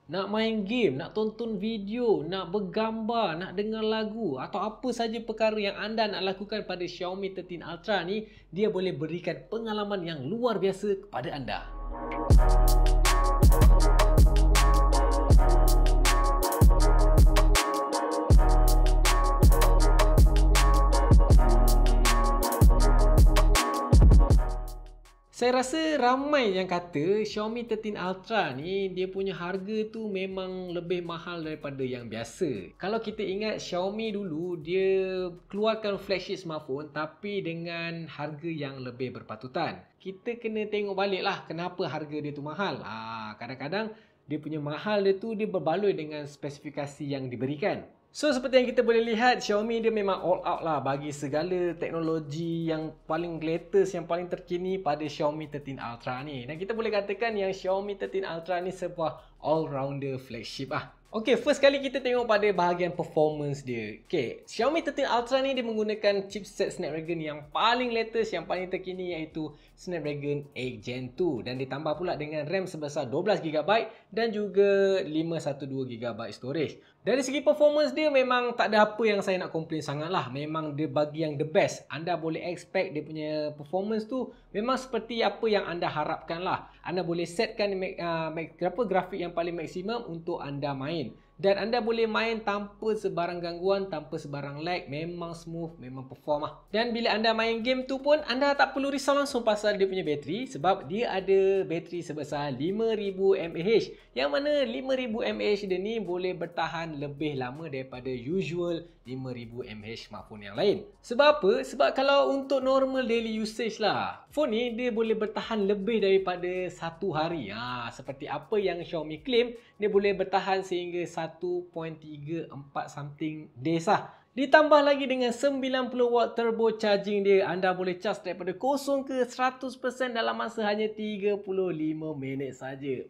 nak main game, nak tonton video, nak bergambar, nak dengar lagu atau apa saja perkara yang anda nak lakukan pada Xiaomi 13 Ultra ni, dia boleh berikan pengalaman yang luar biasa kepada anda. Saya rasa ramai yang kata Xiaomi 13 Ultra ni dia punya harga tu memang lebih mahal daripada yang biasa. Kalau kita ingat Xiaomi dulu dia keluarkan flagship smartphone tapi dengan harga yang lebih berpatutan. Kita kena tengok balik lah kenapa harga dia tu mahal. Kadang-kadang dia punya mahal dia tu dia berbaloi dengan spesifikasi yang diberikan. So seperti yang kita boleh lihat, Xiaomi dia memang all out lah bagi segala teknologi yang paling latest, yang paling terkini pada Xiaomi 13 Ultra ni. Dan kita boleh katakan yang Xiaomi 13 Ultra ni sebuah all-rounder flagship lah. Okay, first kali kita tengok pada bahagian performance dia. Okay, Xiaomi 13 Ultra ni dia menggunakan chipset Snapdragon yang paling latest, yang paling terkini iaitu Snapdragon 8 Gen 2. Dan ditambah pula dengan RAM sebesar 12GB dan juga 512GB storage. Dari segi performance dia memang tak ada apa yang saya nak komplain sangat lah. Memang dia bagi yang the best. Anda boleh expect dia punya performance tu memang seperti apa yang anda harapkan lah. Anda boleh setkan grafik yang paling maksimum untuk anda main. Dan anda boleh main tanpa sebarang gangguan, tanpa sebarang lag. Memang smooth, memang perform lah. Dan bila anda main game tu pun, anda tak perlu risau langsung pasal dia punya bateri. Sebab dia ada bateri sebesar 5000 mAh. Yang mana 5000 mAh dia ni boleh bertahan lebih lama daripada usual 5000 mAh smartphone yang lain. Sebab apa? Sebab kalau untuk normal daily usage lah, phone ni dia boleh bertahan lebih daripada 1 hari. Seperti apa yang Xiaomi claim, dia boleh bertahan sehingga 1.34 something days lah. Ditambah lagi dengan 90W turbo charging dia, anda boleh charge daripada 0 ke 100% dalam masa hanya 35 minit saja.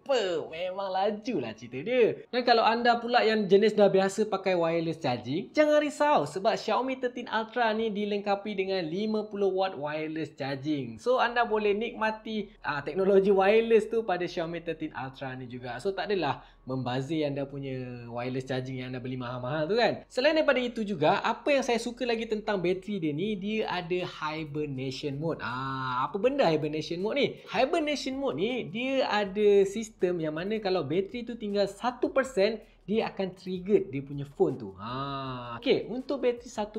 Memang laju lah cerita dia. Dan kalau anda pula yang jenis dah biasa pakai wireless charging, jangan risau sebab Xiaomi 13 Ultra ni dilengkapi dengan 50W wireless charging. So anda boleh nikmati teknologi wireless tu pada Xiaomi 13 Ultra ni juga. So tak adalah membazir anda punya wireless charging yang anda beli mahal-mahal tu kan. Selain daripada itu juga, apa yang saya suka lagi tentang bateri dia ni, dia ada hibernation mode. Apa benda hibernation mode ni? Hibernation mode ni dia ada sistem yang mana kalau bateri tu tinggal 1%, dia akan trigger dia punya phone tu. Okay, untuk bateri 1%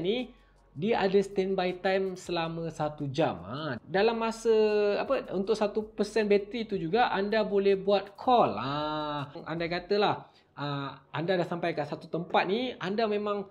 ni dia ada standby time selama 1 jam. Dalam masa untuk 1% bateri tu juga anda boleh buat call. Anda katalah anda dah sampai kat satu tempat ni, anda memang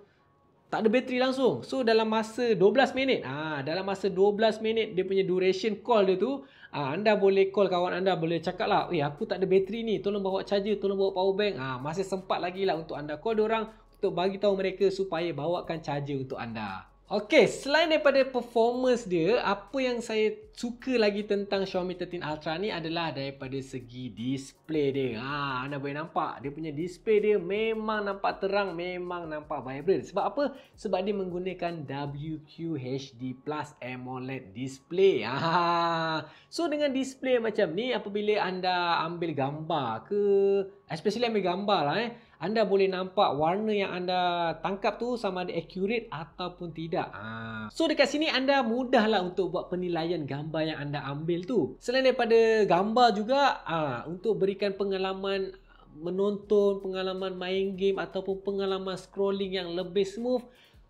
tak ada bateri langsung. So dalam masa 12 minit, dalam masa 12 minit dia punya duration call dia tu, anda boleh call kawan anda, boleh cakap lah, aku tak ada bateri ni, tolong bawa charger, tolong bawa power bank. Masih sempat lagi lah untuk anda call diorang untuk bagi tahu mereka supaya bawakan charger untuk anda. Okay, selain daripada performance dia, apa yang saya suka lagi tentang Xiaomi 13 Ultra ni adalah daripada segi display dia. Anda boleh nampak dia punya display dia memang nampak terang, memang nampak vibrant. Sebab apa? Sebab dia menggunakan WQHD Plus AMOLED display. So dengan display macam ni, apabila anda ambil gambar ke, especially ambil gambar lah anda boleh nampak warna yang anda tangkap tu sama ada accurate ataupun tidak. So dekat sini anda mudahlah untuk buat penilaian gambar yang anda ambil tu. Selain daripada gambar juga, untuk berikan pengalaman menonton, pengalaman main game ataupun pengalaman scrolling yang lebih smooth,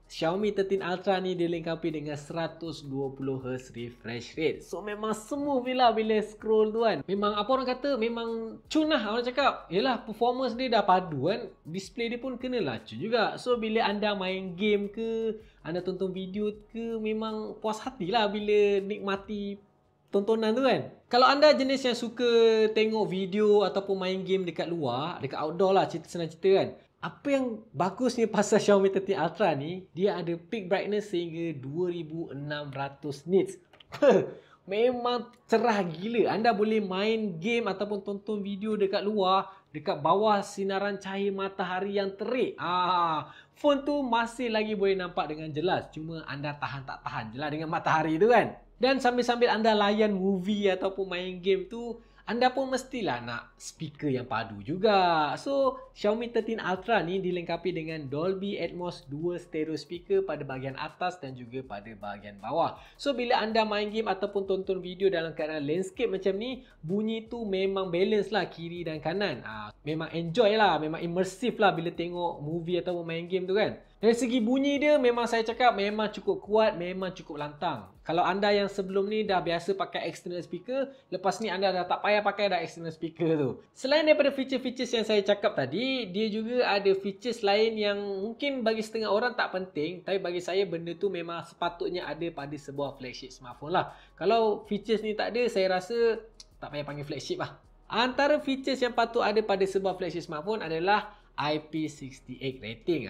Xiaomi 13 Ultra ni dilengkapi dengan 120Hz refresh rate. So memang smooth lah bila scroll tu kan. Memang apa orang kata, memang cun lah orang cakap. Yelah, performance dia dah padu kan, display dia pun kenalah cun juga. So bila anda main game ke, anda tonton video ke, memang puas hati lah bila nikmati tontonan tu kan. Kalau anda jenis yang suka tengok video ataupun main game dekat luar, dekat outdoor lah, senang cerita kan, apa yang bagusnya pasal Xiaomi 13 Ultra ni, dia ada peak brightness sehingga 2600 nits. Memang cerah gila. Anda boleh main game ataupun tonton video dekat luar, dekat bawah sinaran cahaya matahari yang terik. Phone tu masih lagi boleh nampak dengan jelas. Cuma anda tahan tak tahan je lah dengan matahari tu kan. Dan sambil-sambil anda layan movie ataupun main game tu, anda pun mestilah nak speaker yang padu juga. So, Xiaomi 13 Ultra ni dilengkapi dengan Dolby Atmos dual stereo speaker pada bahagian atas dan juga pada bahagian bawah. So, bila anda main game ataupun tonton video dalam keadaan landscape macam ni, bunyi tu memang balance lah kiri dan kanan. Memang enjoy lah, memang immersive lah bila tengok movie ataupun main game tu kan. Dari segi bunyi dia memang saya cakap memang cukup kuat, memang cukup lantang. Kalau anda yang sebelum ni dah biasa pakai external speaker, lepas ni anda dah tak payah pakai dah external speaker tu. Selain daripada feature-features yang saya cakap tadi, dia juga ada features lain yang mungkin bagi setengah orang tak penting, tapi bagi saya benda tu memang sepatutnya ada pada sebuah flagship smartphone lah. Kalau features ni tak ada, saya rasa tak payah panggil flagship lah. Antara features yang patut ada pada sebuah flagship smartphone adalah IP68 rating.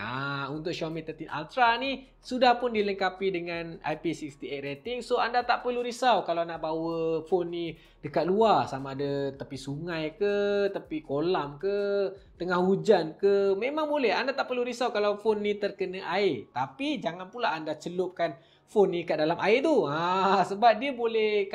Untuk Xiaomi 13 Ultra ni sudah pun dilengkapi dengan IP68 rating. So anda tak perlu risau kalau nak bawa phone ni dekat luar, sama ada tepi sungai ke, tepi kolam ke, tengah hujan ke, memang boleh. Anda tak perlu risau kalau phone ni terkena air. Tapi jangan pula anda celupkan phone ni kat dalam air tu. Sebab dia boleh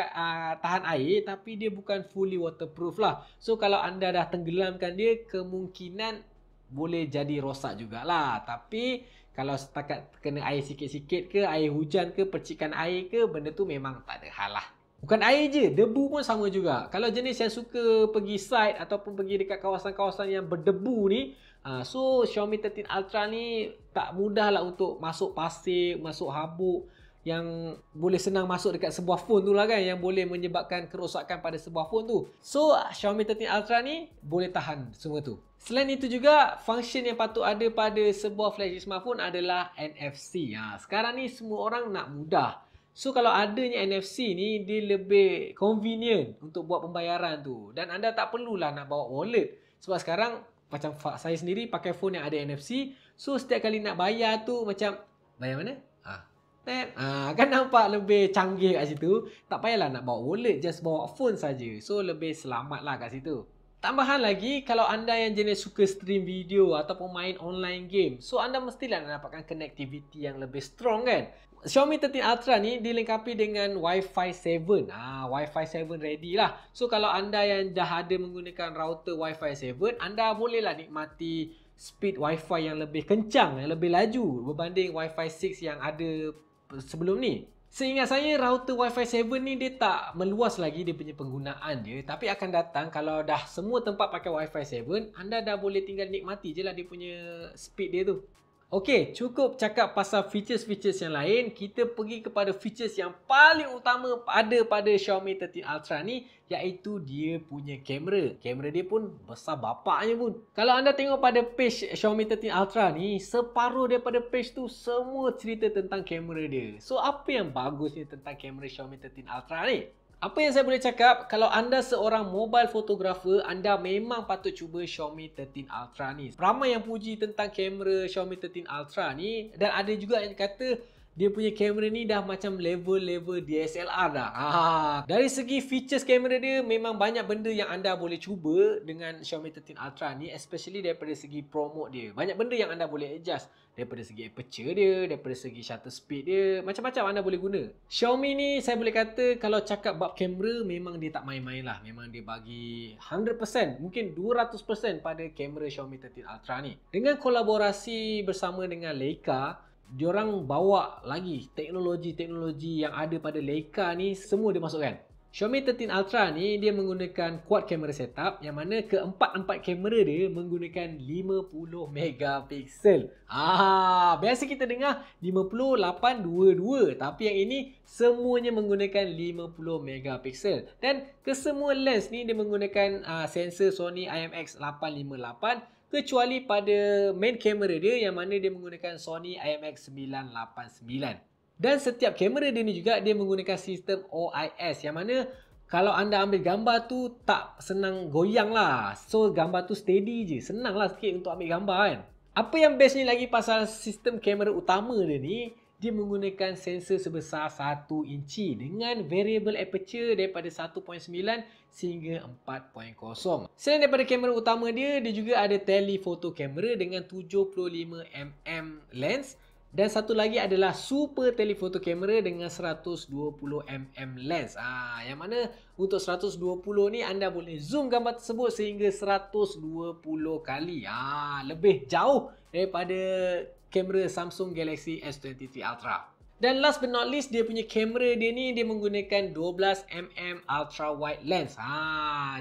tahan air tapi dia bukan fully waterproof lah. So kalau anda dah tenggelamkan dia, kemungkinan boleh jadi rosak jugalah. Tapi kalau setakat kena air sikit-sikit ke, air hujan ke, percikan air ke, benda tu memang tak ada hal lah. Bukan air je, debu pun sama juga. Kalau jenis yang suka pergi site ataupun pergi dekat kawasan-kawasan yang berdebu ni, so Xiaomi 13 Ultra ni tak mudah lah untuk masuk pasir, masuk habuk, yang boleh senang masuk dekat sebuah phone tu lah kan, yang boleh menyebabkan kerosakan pada sebuah phone tu. So Xiaomi 13 Ultra ni boleh tahan semua tu. Selain itu juga, function yang patut ada pada sebuah flagship smartphone adalah NFC. Sekarang ni semua orang nak mudah. So kalau adanya NFC ni, dia lebih convenient untuk buat pembayaran tu. Dan anda tak perlulah nak bawa wallet. Sebab sekarang macam saya sendiri pakai phone yang ada NFC. So setiap kali nak bayar tu macam, bayar mana? Kan nampak lebih canggih kat situ. Tak payahlah nak bawa wallet, just bawa phone saja. So lebih selamat lah kat situ. Tambahan lagi, kalau anda yang jenis suka stream video ataupun main online game, so anda mestilah nak dapatkan connectivity yang lebih strong kan. Xiaomi 13 Ultra ni dilengkapi dengan Wi-Fi 7. Wi-Fi 7 ready lah. So kalau anda yang dah ada menggunakan router Wi-Fi 7, anda bolehlah nikmati speed Wi-Fi yang lebih kencang, yang lebih laju berbanding Wi-Fi 6 yang ada sebelum ni. Seingat saya, router Wi-Fi 7 ni dia tak meluas lagi dia punya penggunaan dia. Tapi akan datang kalau dah semua tempat pakai Wi-Fi 7, anda dah boleh tinggal nikmati je lah dia punya speed dia tu. Okey, cukup cakap pasal features-features yang lain. Kita pergi kepada features yang paling utama ada pada Xiaomi 13 Ultra ni, iaitu dia punya kamera. Kamera dia pun besar bapaknya pun. Kalau anda tengok pada page Xiaomi 13 Ultra ni, separuh daripada page tu semua cerita tentang kamera dia. So apa yang bagusnya tentang kamera Xiaomi 13 Ultra ni? Apa yang saya boleh cakap, kalau anda seorang mobile photographer, anda memang patut cuba Xiaomi 13 Ultra ni. Ramai yang puji tentang kamera Xiaomi 13 Ultra ni, dan ada juga yang kata dia punya kamera ni dah macam level-level DSLR dah. Dari segi features kamera dia, memang banyak benda yang anda boleh cuba dengan Xiaomi 13 Ultra ni, especially daripada segi promote dia. Banyak benda yang anda boleh adjust. Daripada segi aperture dia, daripada segi shutter speed dia, macam-macam anda boleh guna. Xiaomi ni saya boleh kata kalau cakap bab kamera, memang dia tak main-main lah. Memang dia bagi 100%, mungkin 200% pada kamera Xiaomi 13 Ultra ni. Dengan kolaborasi bersama dengan Leica, diorang bawa lagi teknologi-teknologi yang ada pada Leica ni, semua dia masukkan. Xiaomi 13 Ultra ni dia menggunakan quad camera setup, yang mana keempat-empat kamera dia menggunakan 50 megapiksel. Biasa kita dengar 58-22, tapi yang ini semuanya menggunakan 50 megapiksel. Dan kesemua lens ni dia menggunakan sensor Sony IMX858, kecuali pada main kamera dia yang mana dia menggunakan Sony IMX989. Dan setiap kamera dia ni juga dia menggunakan sistem OIS, yang mana kalau anda ambil gambar tu tak senang goyang lah. So gambar tu steady je, senang lah sikit untuk ambil gambar kan. Apa yang best ni lagi pasal sistem kamera utama dia ni, dia menggunakan sensor sebesar 1 inci dengan variable aperture daripada 1.9 sehingga 4.0. Selain daripada kamera utama dia, dia juga ada telephoto kamera dengan 75mm lens Dan satu lagi adalah super telephoto kamera dengan 120mm lens. Yang mana untuk 120 ni anda boleh zoom gambar tersebut sehingga 120 kali. Lebih jauh daripada kamera Samsung Galaxy S23 Ultra. Dan last but not least, dia punya kamera dia ni dia menggunakan 12mm ultra wide lens.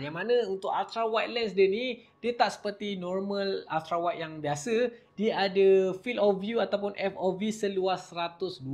Yang mana untuk ultra wide lens dia ni dia tak seperti normal ultra wide yang biasa. Dia ada field of view ataupun FOV seluas 122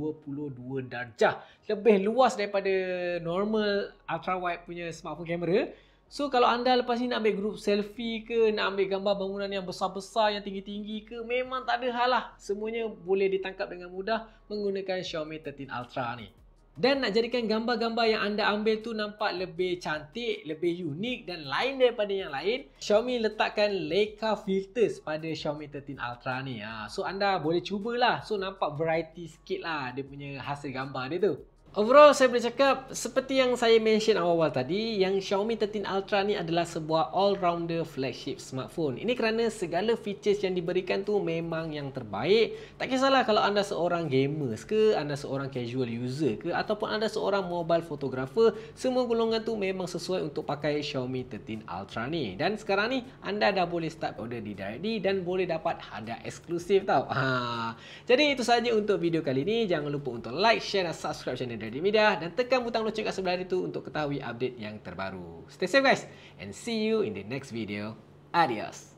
darjah. Lebih luas daripada normal ultra wide punya smartphone kamera. So kalau anda lepas ni nak ambil group selfie ke, nak ambil gambar bangunan yang besar-besar, yang tinggi-tinggi ke, memang tak ada hal lah. Semuanya boleh ditangkap dengan mudah menggunakan Xiaomi 13 Ultra ni. Dan nak jadikan gambar-gambar yang anda ambil tu nampak lebih cantik, lebih unik dan lain daripada yang lain, Xiaomi letakkan Leica filters pada Xiaomi 13 Ultra ni. So anda boleh cubalah. So nampak variety sikit lah dia punya hasil gambar dia tu. Overall, saya boleh cakap seperti yang saya mention awal-awal tadi, yang Xiaomi 13 Ultra ni adalah sebuah all-rounder flagship smartphone. Ini kerana segala features yang diberikan tu memang yang terbaik. Tak kisahlah kalau anda seorang gamers ke, anda seorang casual user ke, ataupun anda seorang mobile photographer, semua golongan tu memang sesuai untuk pakai Xiaomi 13 Ultra ni. Dan sekarang ni, anda dah boleh start order di DirectD dan boleh dapat hadiah eksklusif tau. Jadi itu sahaja untuk video kali ni. Jangan lupa untuk like, share dan subscribe channel DirectD Media dan tekan butang loceng kat sebelah itu untuk ketahui update yang terbaru. Stay safe guys and see you in the next video. Adios.